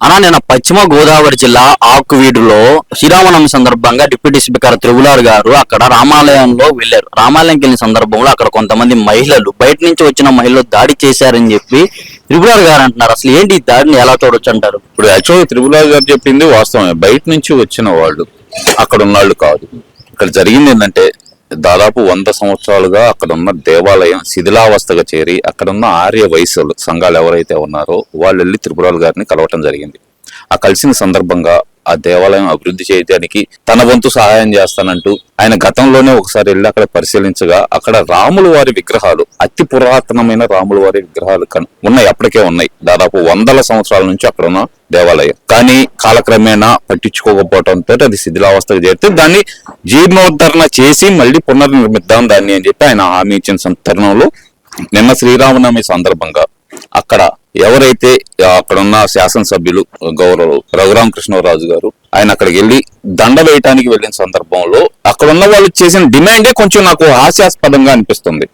అనా నిన్న పశ్చిమ గోదావరి జిల్లా ఆకువీడులో శ్రీరామనవమి సందర్భంగా డిప్యూటీ స్పీకర్ త్రిపులార్ గారు అక్కడ రామాలయంలో వెళ్లారు. రామాలయంకి వెళ్ళిన సందర్భంలో అక్కడ కొంతమంది మహిళలు బయట నుంచి వచ్చిన మహిళలు దాడి చేశారని చెప్పి త్రిపులార్ గారు అంటున్నారు. అసలు ఏంటి ఈ దాడిని ఎలా చూడొచ్చు అంటారు? ఇప్పుడు యాక్చువల్గా త్రిపులార్ గారు చెప్పింది వాస్తవమే. బయట నుంచి వచ్చిన వాళ్ళు అక్కడ ఉన్నాళ్ళు కాదు. ఇక్కడ జరిగింది ఏంటంటే దాదాపు 100 సంవత్సరాలుగా అక్కడ ఉన్న దేవాలయం శిథిలావస్థగా చేరి అక్కడ ఉన్న ఆర్య వైశ్యులు సంఘాలు ఎవరైతే ఉన్నారో వాళ్ళు వెళ్ళి త్రిపురాలు గారిని కలవటం జరిగింది. ఆ కలిసిన సందర్భంగా ఆ దేవాలయం అభివృద్ధి చేయడానికి తన వంతు సహాయం చేస్తానంటూ ఆయన గతంలోనే ఒకసారి వెళ్ళి అక్కడ పరిశీలించగా అక్కడ రాముల వారి విగ్రహాలు, అతి పురాతనమైన రాముల వారి విగ్రహాలు ఉన్నాయి, అప్పటికే ఉన్నాయి. దాదాపు 100 సంవత్సరాల నుంచి అక్కడ ఉన్న దేవాలయం. కానీ కాలక్రమేణా పట్టించుకోకపోవడంతో అది శిథిలావస్థకు చేరితే దాన్ని జీర్ణోద్ధరణ చేసి మళ్ళీ పునర్నిర్మిద్దాం దాన్ని అని చెప్పి ఆయన హామీ ఇచ్చిన తరుణంలో నిన్న శ్రీరామనవమి సందర్భంగా అక్కడ ఎవరైతే అక్కడున్న శాసనసభ్యులు గౌరవ రఘురామకృష్ణరాజు గారు ఆయన అక్కడికి వెళ్ళి దండ వేయటానికి వెళ్ళిన సందర్భంలో అక్కడున్న వాళ్ళు చేసిన డిమాండే కొంచెం నాకు హాస్యాస్పదంగా అనిపిస్తుంది.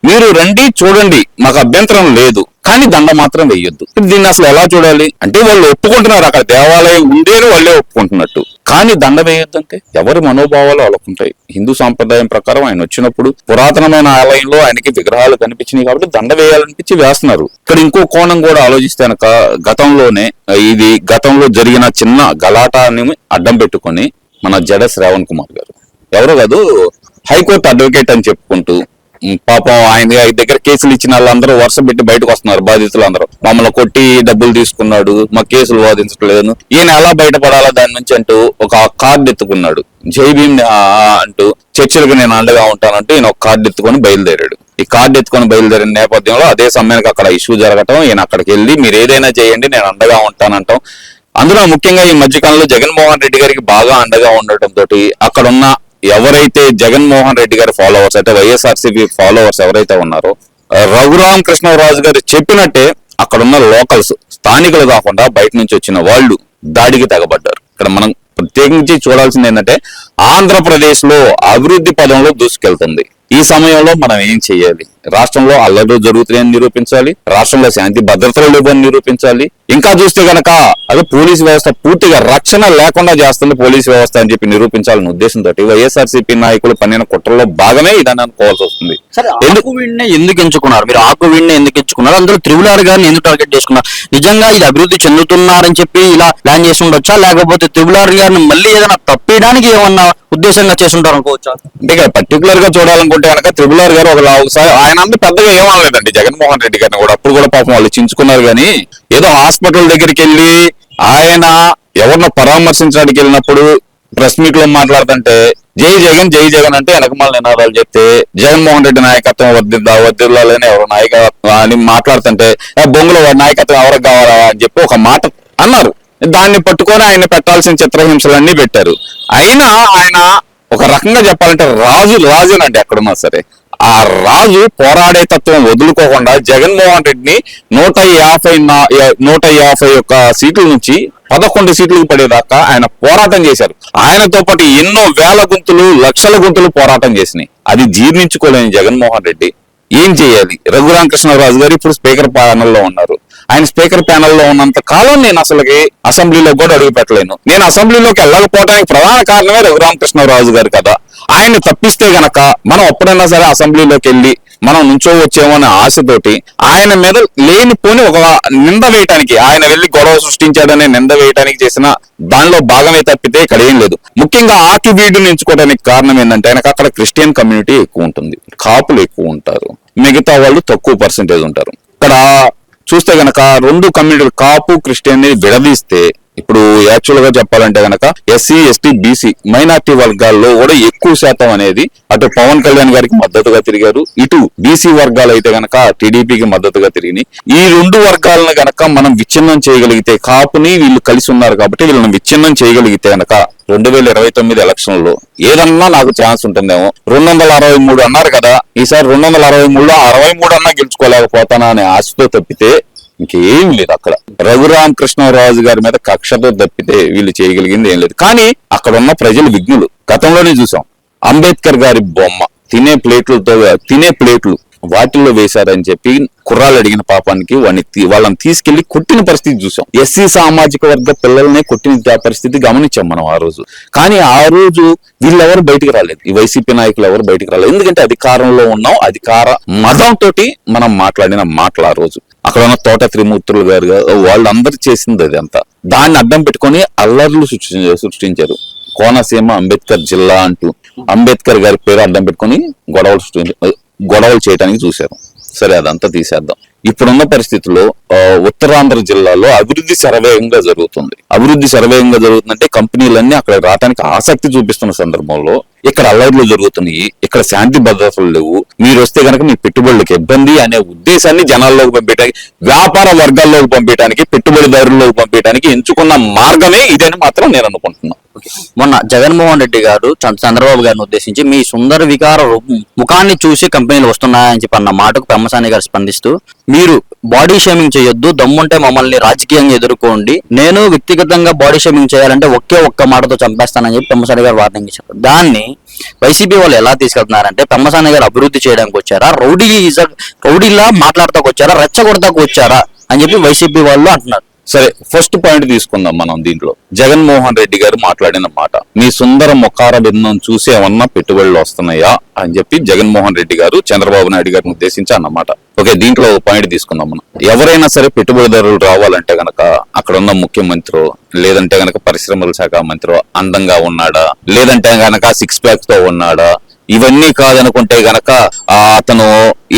మీరు రండి చూడండి, మాకు అభ్యంతరం లేదు, కానీ దండ మాత్రం వేయొద్దు. దీన్ని అసలు ఎలా చూడాలి అంటే వాళ్ళు ఒప్పుకుంటున్నారు, అక్కడ దేవాలయం ఉండేది వాళ్ళే ఒప్పుకుంటున్నట్టు, కానీ దండ వేయొద్దు అంటే ఎవరి మనోభావాలు వాళ్ళకుంటాయి. హిందూ సాంప్రదాయం ప్రకారం ఆయన వచ్చినప్పుడు పురాతనమైన ఆలయంలో ఆయనకి విగ్రహాలు కనిపించినాయి కాబట్టి దండ వేయాలనిపించి వేస్తున్నారు. ఇక్కడ ఇంకో కోణం కూడా ఆలోచిస్తే కనుక గతంలో జరిగిన చిన్న గలాటాని అడ్డం పెట్టుకొని మన జడ శ్రావణ్ కుమార్ గారు ఎవరో కాదు హైకోర్టు అడ్వకేట్ అని చెప్పుకుంటూ పాపం ఆయన దగ్గర కేసులు ఇచ్చిన వాళ్ళందరూ వరుస పెట్టి బయటకు వస్తున్నారు. బాధితులు అందరూ మమ్మల్ని కొట్టి డబ్బులు తీసుకున్నాడు, మా కేసులు వాదించట్లేదు, ఈయన ఎలా బయటపడాలా దాని నుంచి అంటూ ఒక కార్డు ఎత్తుకున్నాడు. జై భీమ్ అంటూ చర్చలకు నేను అండగా ఉంటానంటూ ఈయన ఒక కార్డు ఎత్తుకొని బయలుదేరాడు. ఈ కార్డు ఎత్తుకొని బయలుదేరిన నేపథ్యంలో అదే సమయానికి అక్కడ ఇష్యూ జరగటం, ఈయన అక్కడికి వెళ్ళి మీరు ఏదైనా చేయండి నేను అండగా ఉంటానంటాం. అందులో ముఖ్యంగా ఈ మధ్యకాలంలో జగన్మోహన్ రెడ్డి గారికి బాగా అండగా ఉండటంతో అక్కడున్న ఎవరైతే జగన్మోహన్ రెడ్డి గారి ఫాలోవర్స్ అయితే వైఎస్ఆర్సీపీ ఫాలోవర్స్ ఎవరైతే ఉన్నారో రఘురామకృష్ణరాజు గారు చెప్పినట్టే అక్కడున్న లోకల్స్ స్థానికులు కాకుండా బయట నుంచి వచ్చిన వాళ్ళు దాడికి తెగబడ్డారు. ఇక్కడ మనం ప్రత్యేకించి చూడాల్సింది ఏంటంటే ఆంధ్రప్రదేశ్ లో అభివృద్ధి పదంలో దూసుకెళ్తుంది. ఈ సమయంలో మనం ఏం చేయాలి? రాష్ట్రంలో అల్లర్లు జరుగుతున్నాయని నిరూపించాలి, రాష్ట్రంలో శాంతి భద్రతలు లేవని నిరూపించాలి. ఇంకా చూస్తే గనక అదే పోలీసు వ్యవస్థ పూర్తిగా రక్షణ లేకుండా చేస్తుంది పోలీసు వ్యవస్థ అని చెప్పి నిరూపించాలనే ఉద్దేశంతో వైఎస్ఆర్సీపీ నాయకులు పన్నిన కుట్రలో భాగమే ఇదని అనుకోవాల్సి వస్తుంది. ఎందుకు ఎంచుకున్నారు మీరు? ఆకువీడిని ఎందుకు ఎంచుకున్నారు? అందులో త్రిపులార్ గారిని ఎందుకు టార్గెట్ చేసుకున్నారు? నిజంగా ఇది అభివృద్ధి చెందుతున్నారని చెప్పి ఇలా ప్లాన్ చేసి ఉండొచ్చా, లేకపోతే త్రిపులార్ గారిని మళ్ళీ ఏదైనా తప్పేయడానికి ఏమన్నా ఉద్దేశంగా చేస్తుంటారు అనుకోవచ్చా? అంటే పర్టికులర్ గా చూడాలనుకుంటే కనుక త్రిపులార్ గారు ఒకసారి ఆయన అంతా పెద్దగా ఏమనలేదండి జగన్మోహన్ రెడ్డి గారిని కూడా. అప్పుడు కూడా పాపం వాళ్ళు చించుకున్నారు. కానీ ఏదో హాస్పిటల్ దగ్గరికి వెళ్ళి ఆయన ఎవరినో పరామర్శించడానికి వెళ్ళినప్పుడు ప్రెస్ మీట్ లో మాట్లాడుతుంటే జై జగన్ అంటే వెనకమాల నినాదాలు చెప్తే జగన్మోహన్ రెడ్డి నాయకత్వం వద్దిల్లాలని ఎవరో నాయకత్వం అని మాట్లాడుతుంటే బొంగులో నాయకత్వం ఎవరికి కావాలా అని చెప్పి ఒక మాట అన్నారు. దాన్ని పట్టుకొని ఆయన పెట్టాల్సిన చిత్రహింసలన్నీ పెట్టారు. అయినా ఆయన ఒక రకంగా చెప్పాలంటే రాజునండి ఎక్కడున్నా సరే. ఆ రాజు పోరాడే తత్వం వదులుకోకుండా జగన్మోహన్ రెడ్డిని 150 సీట్ల నుంచి 11 సీట్లకు పడేదాకా ఆయన పోరాటం చేశారు. ఆయనతో పాటు ఎన్నో వేల గొంతులు, లక్షల గొంతులు పోరాటం చేసినాయి. అది జీర్ణించుకోలేని జగన్మోహన్ రెడ్డి ఏం చేయాలి? రఘురామకృష్ణరాజు గారు ఇప్పుడు స్పీకర్ ప్యానెల్లో ఉన్నారు. ఆయన స్పీకర్ ప్యానెల్లో ఉన్నంత కాలం నేను అసలుకి అసెంబ్లీలో కూడా అడుగు పెట్టలేను. నేను అసెంబ్లీలోకి వెళ్ళకపోవడానికి ప్రధాన కారణమే రఘురామకృష్ణరాజు గారు కదా. ఆయన తప్పిస్తే గనక మనం ఎప్పుడైనా సరే అసెంబ్లీలోకి వెళ్ళి మనం నుంచోవచ్చేమో అనే ఆశతోటి ఆయన మీద లేనిపోని ఒక నింద వేయటానికి, ఆయన వెళ్ళి గొడవ సృష్టించాడనే నింద వేయటానికి చేసిన దానిలో భాగమే తప్పితే ఇక్కడ ఏం లేదు. ముఖ్యంగా ఆకివీడుని ఎంచుకోవడానికి కారణం ఏంటంటే ఆయనకు అక్కడ క్రిస్టియన్ కమ్యూనిటీ ఎక్కువ ఉంటుంది, కాపులు ఎక్కువ ఉంటారు, మిగతా వాళ్ళు తక్కువ పర్సెంటేజ్ ఉంటారు. ఇక్కడ చూస్తే గనక 2 కమ్యూనిటీలు కాపు క్రిస్టియన్ విడదీస్తే ఇప్పుడు యాక్చువల్ గా చెప్పాలంటే గనక ఎస్సీ ఎస్టీ బీసీ మైనార్టీ వర్గాల్లో కూడా ఎక్కువ శాతం అనేది అటు పవన్ కళ్యాణ్ గారికి మద్దతుగా తిరిగారు, ఇటు బీసీ వర్గాలు అయితే గనక టీడీపీకి మద్దతుగా తిరిగినాయి. ఈ 2 వర్గాలను గనక మనం విచ్ఛిన్నం చేయగలిగితే, కాపుని వీళ్ళు కలిసి ఉన్నారు కాబట్టి వీళ్ళని విచ్ఛిన్నం చేయగలిగితే గనక 2029 ఎలక్షన్ లో ఏదన్నా నాకు ఛాన్స్ ఉంటుందేమో. 263 అన్నారు కదా, ఈసారి 263లో 63 అన్నా గెలుచుకోలేకపోతానా అనే ఆశతో తప్పితే ఇంకేం లేదు. అక్కడ రఘురామకృష్ణరాజు గారి మీద కక్షతో తప్పితే వీళ్ళు చేయగలిగింది ఏం లేదు. కానీ అక్కడ ఉన్న ప్రజలు విఘ్నులు. గతంలోనే చూసాం అంబేద్కర్ గారి బొమ్మ తినే ప్లేట్లు వాటిల్లో వేశారని చెప్పి కుర్రాళ్ళు అడిగిన పాపానికి వాళ్ళని తీసుకెళ్లి కొట్టిన పరిస్థితి చూసాం. ఎస్సీ సామాజిక వర్గ పిల్లల్ని కొట్టిన పరిస్థితి గమనించాం మనం ఆ రోజు. కానీ ఆ రోజు వీళ్ళెవరు బయటికి రాలేదు, ఈ వైసీపీ నాయకులు ఎవరు బయటికి రాలేదు. ఎందుకంటే అధికారంలో ఉన్నాం, అధికార మదంతో మనం మాట్లాడిన మాటలు ఆ రోజు. అక్కడ ఉన్న తోట త్రిమూర్తులు గారు వాళ్ళందరూ చేసింది అది అంతా. దాన్ని అడ్డం పెట్టుకొని అల్లర్లు సృష్టించారు. కోనసీమ అంబేద్కర్ జిల్లా అంటూ అంబేద్కర్ గారి పేరు అడ్డం పెట్టుకొని గొడవలు చేయడానికి చూశారు. సరే, అదంతా తీసేద్దాం. ఇప్పుడున్న పరిస్థితుల్లో ఉత్తరాంధ్ర జిల్లాలో అభివృద్ధి శరవేగంగా జరుగుతుంది. అభివృద్ధి శరవేగంగా జరుగుతుందంటే కంపెనీలన్నీ అక్కడ రావడానికి ఆసక్తి చూపిస్తున్న సందర్భంలో ఇక్కడ అల్లర్లు జరుగుతున్నాయి, ఇక్కడ శాంతి భద్రతలు లేవు, మీరు వస్తే కనుక మీ పెట్టుబడులకు ఇబ్బంది అనే ఉద్దేశాన్ని జనాల్లోకి పంపించడానికి, వ్యాపార వర్గాల్లోకి పంపించడానికి, పెట్టుబడిదారుల్లోకి పంపించడానికి ఎంచుకున్న మార్గమే ఇదని మాత్రం నేను అనుకుంటున్నాను. మొన్న జగన్మోహన్ రెడ్డి గారు చంద్రబాబు గారిని ఉద్దేశించి మీ సుందర వికార ముఖాన్ని చూసి కంపెనీలు వస్తున్నాయని చెప్పి అన్న మాటకు పెమ్మసాని గారు స్పందిస్తూ, మీరు బాడీ షేమింగ్ చేయొద్దు, దమ్ముంటే మమ్మల్ని రాజకీయంగా ఎదుర్కోండి, నేను వ్యక్తిగతంగా బాడీ షేమింగ్ చేయాలంటే ఒక్క మాటతో చంపేస్తానని చెప్పి పెమ్మసాని గారు వార్నింగ్ ఇచ్చారు. దాన్ని వైసీపీ వాళ్ళు ఎలా తీసుకెళ్తున్నారంటే, పెమ్మసాని గారు అభివృద్ధి చేయడానికి వచ్చారా, రౌడీలా మాట్లాడతాకు వచ్చారా, రెచ్చగొడతాకు వచ్చారా అని చెప్పి వైసీపీ వాళ్ళు అంటున్నారు. సరే, ఫస్ట్ పాయింట్ తీసుకుందాం మనం దీంట్లో. జగన్మోహన్ రెడ్డి గారు మాట్లాడిన మాట, మీ సుందర ముఖార బిందం చూసి ఏమన్నా పెట్టుబడులు వస్తున్నాయా అని చెప్పి జగన్మోహన్ రెడ్డి గారు చంద్రబాబు నాయుడు గారిని ఉద్దేశించి అన్నమాట. ఓకే, దీంట్లో పాయింట్ తీసుకుందాం మనం. ఎవరైనా సరే పెట్టుబడిదారులు రావాలంటే గనక అక్కడ ఉన్న ముఖ్యమంత్రి లేదంటే గనక పరిశ్రమల శాఖ మంత్రి అందంగా ఉన్నాడా, లేదంటే గనక సిక్స్ ప్యాక్ తో ఉన్నాడా, ఇవన్నీ కాదనుకుంటే గనక అతను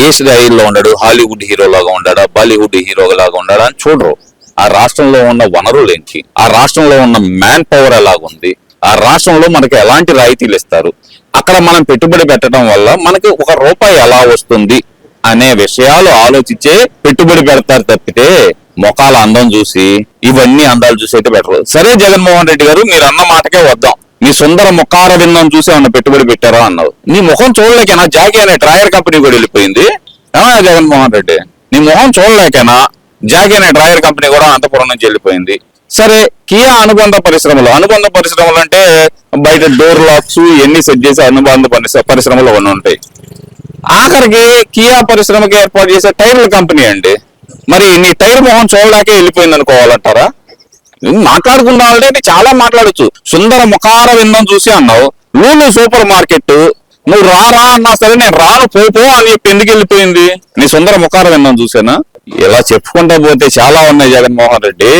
ఏ స్థాయిలో ఉన్నాడు, హాలీవుడ్ హీరో లాగా ఉన్నాడా, బాలీవుడ్ హీరో లాగా ఉన్నాడా అని చూడరు. ఆ రాష్ట్రంలో ఉన్న వనరులు ఏంటి, ఆ రాష్ట్రంలో ఉన్న మ్యాన్ పవర్ ఎలాగుంది, ఆ రాష్ట్రంలో మనకి ఎలాంటి రాయితీలు ఇస్తారు, అక్కడ మనం పెట్టుబడి పెట్టడం వల్ల మనకి ₹1 ఎలా వస్తుంది అనే విషయాలు ఆలోచించే పెట్టుబడి పెడతారు తప్పితే మొఖాల అందం చూసి ఇవన్నీ అందాలు చూసి అయితే పెట్టరు. సరే జగన్మోహన్ రెడ్డి గారు, మీరు అన్న మాటకే వద్దాం. మీ సుందర ముఖార విందం చూసి ఏమన్నా పెట్టుబడి పెట్టారా అన్నారు. నీ ముఖం చూడలేకేనా జాకీ అనే డ్రాయర్ కంపెనీ కూడా వెళ్ళిపోయింది. జగన్మోహన్ రెడ్డి, నీ ముఖం చూడలేకేనా జాకీ అనే డ్రాయర్ కంపెనీ కూడా అనంతపురం నుంచి వెళ్ళిపోయింది. సరే, కియా అనుబంధ పరిశ్రమలు అంటే బయట డోర్ లాక్స్ ఎన్ని సెట్ చేసి అనుబంధ పరిశ్రమలు కొన్ని ఉంటాయి. ఆఖరికి కియా పరిశ్రమకి ఏర్పాటు చేసే టైర్ల కంపెనీ అండి. మరి నీ టైర్ మొహం చూడలేకే వెళ్ళిపోయింది అనుకోవాలంటారా? మాట్లాడుకున్నావంటే చాలా మాట్లాడచ్చు. సుందర ముఖార విందం చూసి అన్నావు. లూలు సూపర్ మార్కెట్ నువ్వు రారా అన్నా సరే నేను రాను పో అని చెప్పి ఎందుకు వెళ్ళిపోయింది? నీ సుందర ముఖార విందం చూసేనా? ఇలా చెప్పుకుంటా పోతే చాలా ఉన్నాయి. జగన్మోహన్ రెడ్డి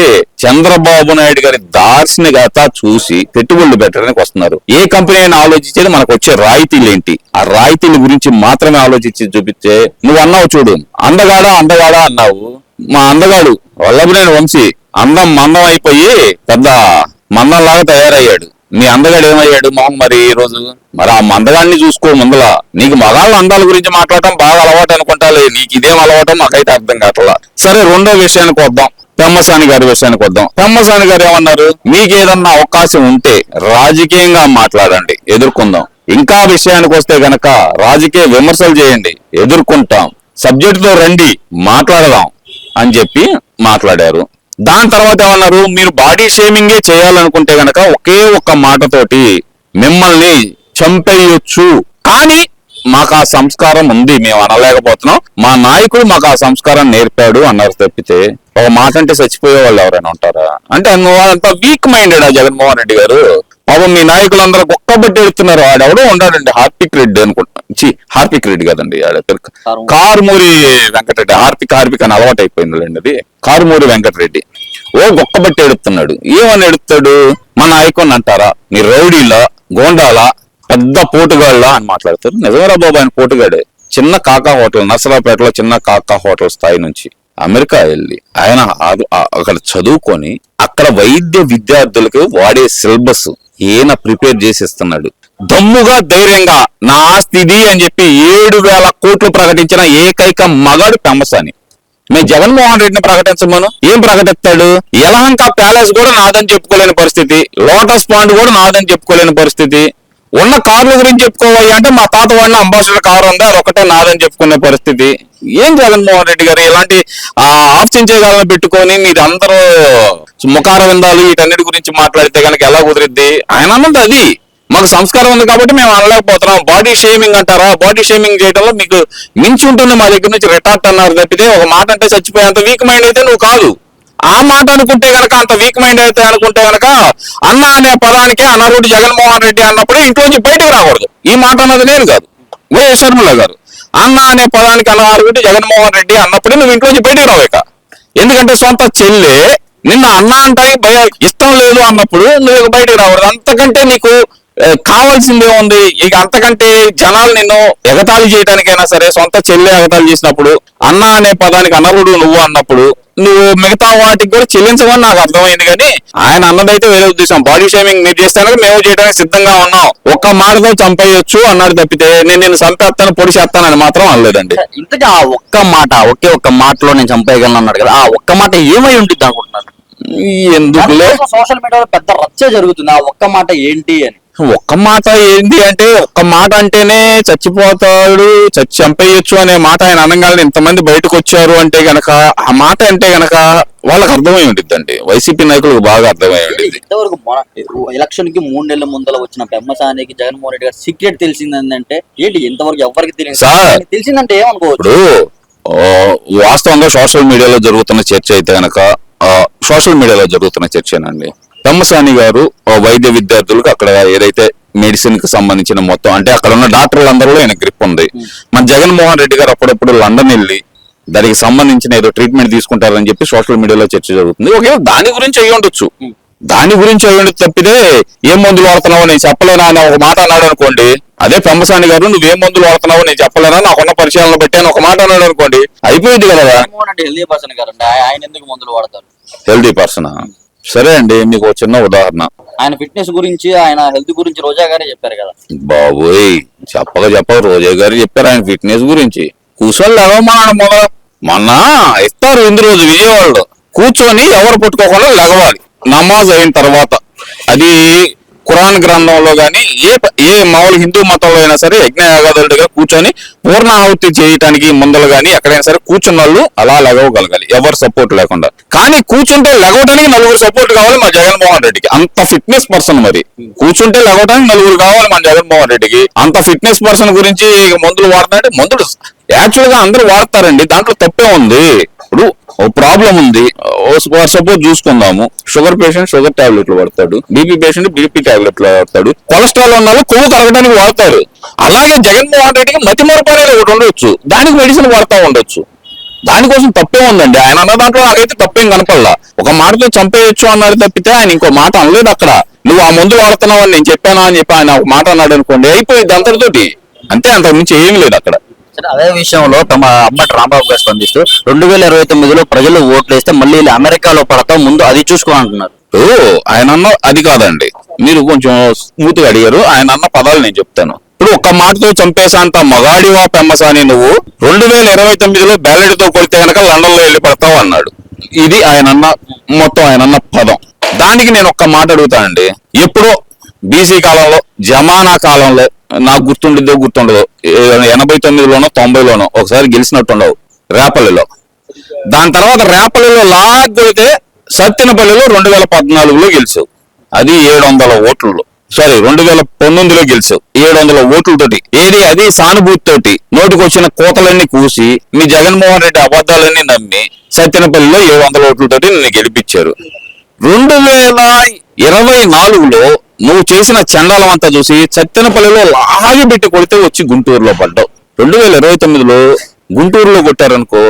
చంద్రబాబు నాయుడు గారి దార్శనికత చూసి పెట్టుబడులు పెట్టడానికి వస్తున్నారు. ఏ కంపెనీ అయినా ఆలోచించేది మనకు వచ్చే రాయితీలు ఏంటి, ఆ రాయితీల గురించి మాత్రమే ఆలోచించి చూపించే. నువ్వు అన్నావు చూడు, అందగాడా అన్నావు. మా అందగాడు వల్లభనేని వంశీ మందం అయిపోయి పెద్ద మందంలాగా తయారయ్యాడు. నీ అందగాడు ఏమయ్యాడు మొహం మరి ఈ రోజు? మరి ఆ మందగాడిని చూసుకో ముందులా. నీకు మగాళ్ళ అందాల గురించి మాట్లాడటం బాగా అలవాటు అనుకుంటాలే, నీకు ఇదేం అలవాటో నాకైతే అర్థం కావట్లా. సరే, రెండో విషయానికి వద్దాం, పెమ్మసాని గారి విషయానికి వద్దాం. పెమ్మసాని గారు ఏమన్నారు? మీకు ఏదన్నా అవకాశం ఉంటే రాజకీయంగా మాట్లాడండి, ఎదుర్కొందాం. ఇంకా విషయానికి వస్తే గనక రాజకీయ విమర్శలు చేయండి, ఎదుర్కొంటాం. సబ్జెక్టుతో రండి, మాట్లాడదాం అని చెప్పి మాట్లాడారు. దాని తర్వాత ఏమన్నారు? మీరు బాడీ షేమింగే చేయాలనుకుంటే గనక ఒకే ఒక్క మాటతోటి మిమ్మల్ని చంపేయొచ్చు, కానీ మాకు ఆ సంస్కారం ఉంది, మేము అనలేకపోతున్నాం, మా నాయకుడు మాకు ఆ సంస్కారం నేర్పాడు అన్నారు తప్పితే ఒక మాట అంటే చచ్చిపోయే వాళ్ళు ఎవరైనా ఉంటారా? అంటే అంత వీక్ మైండెడ్ ఆ జగన్మోహన్ రెడ్డి గారు. పాపం మీ నాయకులందరూ కుక్కబట్టి వెళ్తున్నారు. ఆడెవడో ఉండాలండి, హార్పిక్ రెడ్డి అనుకుంటా. హార్పిక్ రెడ్డి కదండి, కారుమూరి వెంకటరెడ్డి. హార్పిక్ అని అలవాటు అయిపోయిందండి అది. కారుమూరి వెంకటరెడ్డి గొక్కబట్టి ఎడుతున్నాడు. ఏమని ఎడుతాడు? మా నాయకుని అంటారా? నీ రౌడీలా, గోండాలా, పెద్ద పోటుగాళ్ళ అని మాట్లాడతారు. నిజమరా బాబు, ఆయన పోటుగాడే. చిన్న కాకా హోటల్, నర్సరాపేటలో చిన్న కాకా హోటల్ స్థాయి నుంచి అమెరికా వెళ్ళి ఆయన అక్కడ చదువుకొని అక్కడ వైద్య విద్యార్థులకు వాడే సిలబస్ ఈయన ప్రిపేర్ చేసి ఇస్తున్నాడు. దమ్ముగా ధైర్యంగా నా ఆస్తి ఇది అని చెప్పి 7,000 కోట్లు ప్రకటించిన ఏకైక మగాడు పెమ్మసాని. మేము జగన్మోహన్ రెడ్డిని ప్రకటించమను, ఏం ప్రకటిస్తాడు? యలహంక ప్యాలెస్ కూడా నాదని చెప్పుకోలేని పరిస్థితి, లోటస్ పాండ్ కూడా నాదని చెప్పుకోలేని పరిస్థితి. ఉన్న కార్ల గురించి చెప్పుకోవాలి అంటే మా తాత వాడిన అంబాసిడర్ కారు ఉంది, అది ఒకటే నాదని చెప్పుకునే పరిస్థితి. ఏం జగన్మోహన్ రెడ్డి గారు ఇలాంటి ఆప్షన్ చేయగలని పెట్టుకొని మీరు అందరూ ముఖార విందాలు వీటన్నిటి గురించి మాట్లాడితే కనుక ఎలా కుదిరిద్ది? ఆయన అన్నది అది. మాకు సంస్కారం ఉంది కాబట్టి మేము అనలేకపోతున్నాం. బాడీ షేమింగ్ అంటారా? బాడీ షేమింగ్ చేయడంలో మీకు మించి ఉంటుంది. మా దగ్గర నుంచి రిటార్ట్ అన్నారు తప్పితే ఒక మాట అంటే చచ్చిపోయేంత వీక్ మైండ్ అయితే నువ్వు కాదు. ఆ మాట అనుకుంటే గనక, అంత వీక్ మైండ్ అయితే అనుకుంటే గనక, అన్న అనే పదానికి అనర్హుడు జగన్మోహన్ రెడ్డి అన్నప్పుడు ఇంట్లోంచి బయటకు రాకూడదు. ఈ మాట అన్నది నేను కాదు, వైఎస్ షర్మిల గారు. అన్న అనే పదానికి అనర్హుడు జగన్మోహన్ రెడ్డి అన్నప్పుడు నువ్వు ఇంట్లోంచి బయటకు రావేక. ఎందుకంటే సొంత చెల్లె నిన్న అన్న అంటే ఇష్టం లేదు అన్నప్పుడు నువ్వు బయటకు రాకూడదు. అంతకంటే నీకు కావాల్సిందే ఉంది. ఇక అంతకంటే జనాలు నిన్ను ఎగతాళి చేయడానికైనా సరే, సొంత చెల్లె ఎగతాళి చేసినప్పుడు, అన్న అనే పదానికి అనర్హుడు నువ్వు అన్నప్పుడు నువ్వు మిగతా వాటికి కూడా చెల్లించమని నాకు అర్థమైంది. కానీ ఆయన అన్నదైతే వేరే ఉద్దేశం. బాడీ షేమింగ్ మీరు చేస్తానని మేము చేయడానికి సిద్ధంగా ఉన్నాం, ఒక్క మాటతో చంపేయొచ్చు అన్నాడు తప్పితే నేను చంపేస్తాను పొడి చేస్తానని మాత్రం అనలేదండి. ఇంతకీ ఆ ఒక్క మాట, ఒక్క మాటలో నేను చంపేయగలను అన్నాడు కదా, ఆ ఒక్క మాట ఏమై ఉంటుంది అనుకుంటున్నారు? ఎందుకులే సోషల్ మీడియాలో పెద్ద రచ్చ జరుగుతుంది, ఆ ఒక్క మాట ఏంటి అని. ఒక్క మాట ఏంటి అంటే, ఒక్క మాట అంటేనే చచ్చిపోతాడు, చంపేయొచ్చు అనే మాట ఆయన అనగానే ఇంతమంది బయటకు వచ్చారు అంటే గనక, ఆ మాట అంటే గనక వాళ్ళకి అర్థమై ఉండిద్దండి. వైసీపీ నాయకులకు బాగా అర్థమై ఉండిద్ది. ఇంతవరకు ఎలక్షన్ కి 3 నెలల ముందర వచ్చిన పెమ్మసానికి జగన్మోహన్ రెడ్డి గారు సీక్రెట్ తెలిసిందంటే ఏంటి? ఇంతవరకు ఎవరికి తెలియదు. తెలిసిందంటే ఏమనుకోవచ్చు? వాస్తవంగా సోషల్ మీడియాలో జరుగుతున్న చర్చ అయితే గనక సోషల్ మీడియాలో జరుగుతున్న చర్చనండి. పెమ్మసాని గారు వైద్య విద్యార్థులకు అక్కడ ఏదైతే మెడిసిన్ కి సంబంధించిన మొత్తం, అంటే అక్కడ ఉన్న డాక్టర్లందరిలో ఆయన గ్రిప్ ఉంది. మన జగన్మోహన్ రెడ్డి గారు అప్పుడప్పుడు లండన్ వెళ్ళి దానికి సంబంధించిన ఏదో ట్రీట్మెంట్ తీసుకుంటారని చెప్పి సోషల్ మీడియాలో చర్చ జరుగుతుంది. ఒకవేళ దాని గురించి అయ్యి ఉండొచ్చు, దాని గురించి అయ్యి ఉండొచ్చు తప్పితే ఏం మందులు వాడుతున్నావో నేను చెప్పలేనా అని ఒక మాట అన్నాడు అనుకోండి, అదే పెమ్మసాని గారు నువ్వేం మందులు వాడుతున్నావో నేను చెప్పలేనా, నాకున్న పరిచయాలను బట్టి అని ఒక మాట అన్నాడు అనుకోండి, అయిపోయింది కదా. హెల్దీ పర్సన్ గారండి, ఆయన ఎందుకు మందులు వాడతారు? హెల్దీ పర్సన్ సరే అండి, మీకు ఒక చిన్న ఉదాహరణ. ఆయన ఫిట్నెస్ గురించి, ఆయన హెల్త్ గురించి రోజా గారే చెప్పారు కదా. బాబోయ్, చెప్పక రోజా గారు చెప్పారు ఆయన ఫిట్నెస్ గురించి. కూర్చొని లెగవమన్నాడు. మొన్న ఇస్తారు ఇందు రోజు విజయవాడలో కూర్చొని ఎవరు పట్టుకోకుండా లెగవాలి నమాజ్ అయిన తర్వాత. అది ఖురాన్ గ్రంథంలో గాని ఏ మామూలు హిందూ మతంలో అయినా సరే యజ్ఞయాగాదులుగా కూర్చొని పూర్ణాహుతి చేయడానికి ముందలు గాని ఎక్కడైనా సరే కూర్చున్న వాళ్ళు అలా లెగవగలగాలి, ఎవరు సపోర్ట్ లేకుండా. కానీ కూర్చుంటే లెగవడానికి 4 సపోర్ట్ కావాలి మా జగన్మోహన్ రెడ్డికి. అంత ఫిట్నెస్ పర్సన్. మరి కూర్చుంటే లెగవడానికి 4 కావాలి మన జగన్మోహన్ రెడ్డికి. అంత ఫిట్నెస్ పర్సన్ గురించి మందులు వాడుతున్నారంటే, మందులు యాక్చువల్ గా అందరూ వాడతారండి, దాంట్లో తప్పే ఉంది. ఇప్పుడు ఓ ప్రాబ్లం ఉంది, సపోజ్ చూసుకుందాము, షుగర్ పేషెంట్ షుగర్ టాబ్లెట్లు వాడతాడు, బీపీ పేషెంట్ బీపీ టాబ్లెట్లు వాడతాడు, కొలెస్ట్రాల్ ఉన్న వాళ్ళు కొవ్వు కరగడానికి వాడతారు. అలాగే జగన్మోహన్ రెడ్డికి మతిమరుపు అనేది ఒకటి ఉండొచ్చు, దానికి మెడిసిన్ వాడుతూ ఉండొచ్చు. దానికోసం తప్పే ఉందండి. ఆయన అన్న దాంట్లో నాకైతే తప్పేం కనపడలా. ఒక మాటతో చంపేయచ్చు అన్నాడు తప్పితే ఆయన ఇంకో మాట అనలేదు అక్కడ. నువ్వు ఆ మందు వాడుతున్నావు అని నేను చెప్పానా అని చెప్పి ఆయన ఒక మాట అన్నాడు అనుకోండి, అయిపోయింది అంతటితోటి, అంతే, అంతకు మించి ఏమీ లేదు అక్కడ. అదే విషయంలో తమ అమ్మటి రాంబాబు గారు స్పందిస్తూ 2029లో ప్రజలు ఓట్లు వేస్తే మళ్ళీ అమెరికాలో పడతాం, ముందు అది చూసుకో అంటున్నారు. ఆయన అన్న అది కాదండి, మీరు కొంచెం స్మూత్ గా అడిగారు. ఆయన అన్న పదాలు నేను చెప్తాను. ఇప్పుడు ఒక్క మాటతో చంపేశాంత మగాడివా పెమ్మసాని నువ్వు, 2029లో బ్యాలెట్ తో కొడితే కనుక లండన్ లో వెళ్ళి పడతావు అన్నాడు. ఇది ఆయన అన్న మొత్తం ఆయన అన్న పదం. దానికి నేను ఒక్క మాట అడుగుతానండి. ఎప్పుడో బీసీ కాలంలో, జమానా కాలంలో, నాకు గుర్తుండిద్దో గుర్తుండదో, 89లోనో 90లోనో ఒకసారి గెలిచినట్టుండవు రేపల్లిలో. దాని తర్వాత రేపల్లిలో లాగొడితే సత్తెనపల్లిలో 2014లో గెలిచావు, అది 700 ఓట్లలో. 2019లో గెలిచావు 700 ఓట్లతోటి. ఏది అది సానుభూతితోటి నోటికొచ్చిన కోతలన్నీ కూసి మీ జగన్మోహన్ రెడ్డి అబద్ధాలన్నీ నమ్మి సత్తెనపల్లిలో 700 ఓట్లతోటి నిన్ను గెలిపించారు. 2024లో నువ్వు చేసిన చండాలం అంతా చూసి సత్తెనపల్లిలో లాగి పెట్టి కొడితే వచ్చి గుంటూరులో పడ్డావు. 2029లో గుంటూరులో కొట్టారనుకో,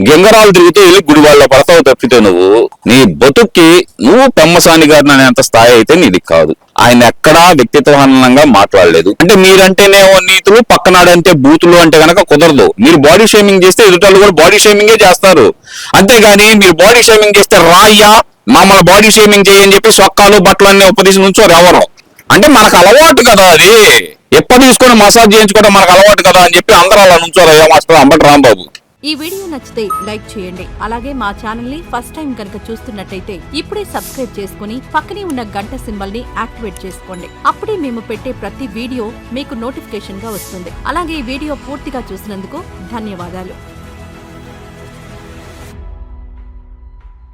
గెంగరాలు తిరుగుతూ వెళ్ళి గుడివాళ్ళలో పడతావు తప్పితే నువ్వు నీ బతుక్కి నువ్వు పెమ్మసాని గారిని అనేంత స్థాయి అయితే నీది కాదు. ఆయన ఎక్కడా వ్యక్తిత్వహీనంగా మాట్లాడలేదు. అంటే మీరంటేనేమో నీతులు, పక్కనాడంటే బూతులు అంటే గనక కుదరదు. మీరు బాడీ షేమింగ్ చేస్తే ఎదుటాళ్ళు కూడా బాడీ షేమింగే చేస్తారు. అంతేగాని మీరు బాడీ షేమింగ్ చేస్తే రాయ్యా మమ్మల్ని బాడీ షేమింగ్ చేయని చెప్పి సొక్కాలు బట్టలన్నీ ఉపదేశం నుంచో ఎవరు అంటే మనకు అలవాటు కదా, అది ఎప్పుడు తీసుకొని మసాజ్ చేయించుకోవడం మనకు అలవాటు కదా అని చెప్పి అందరూ అలా నుంచోరు. మాస్టర్ అంబటి రాంబాబు. ఈ వీడియో నచ్చితే లైక్ చేయండి. అలాగే మా ఛానల్ ని ఫస్ట్ టైం కనుక చూస్తున్నట్టయితే ఇప్పుడే సబ్స్క్రైబ్ చేసుకుని పక్కనే ఉన్న గంట సింబల్ ని యాక్టివేట్ చేసుకోండి. అప్పుడే మేము పెట్టే ప్రతి వీడియో మీకు నోటిఫికేషన్ గా వస్తుంది. అలాగే ఈ వీడియో పూర్తిగా చూసినందుకు ధన్యవాదాలు.